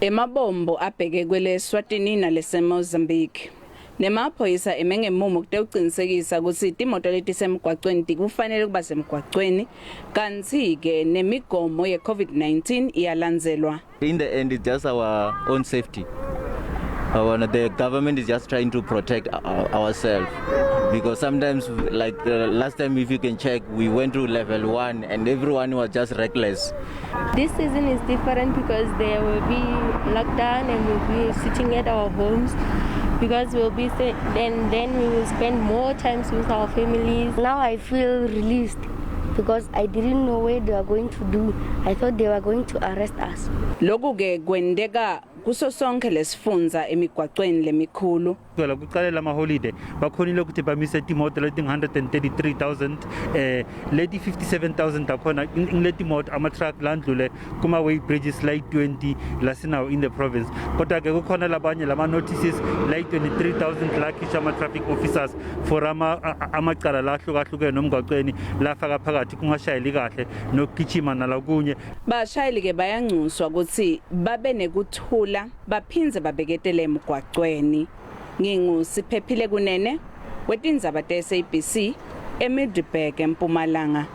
Emabombo abheke kweleSwatini naleseMozambique. Nemaphoyisa emengemumo kuteqinisekisa ukuthi imoto letisemgwaqweni kufanele kuba semgwaqweni kanti ke nemigomo ye-COVID-19 iyalandzelwa. In the end, it's just our own safety. The government is just trying to protect ourselves, because sometimes, like the last time, if you can check, we went to level 1 and everyone was just reckless. This season is different because there will be lockdown and we'll be sitting at our homes because we'll be then we will spend more time with our families. Now I feel released because I didn't know what they were going to do. I thought they were going to arrest us. Lokhu ke kwendeka kuso sonke lesifundza emigwaqweni lemikhulu. Kuqalela ama holiday bakhonile ukuthi bamise imoto leti 133,000 leti 57,000 takhona ngileti moto ama truck landlule kuma way bridges like 20 lasinawo in the province. Kodwa ke kukhona labanye lama notices like 23,000 lakhisha ama traffic officers for amacala lahlukahlukene nomgwaqweni lafaka phakathi kungashayeli kahle nokugijima nalakunye. Bashayeli ke bayanxuswa ukuthi babe nekuthula baphinze babeketele emgwaqweni. Ngingusiphephile Kunene wetindzaba te-SABC eMiddelburg eMpumalanga.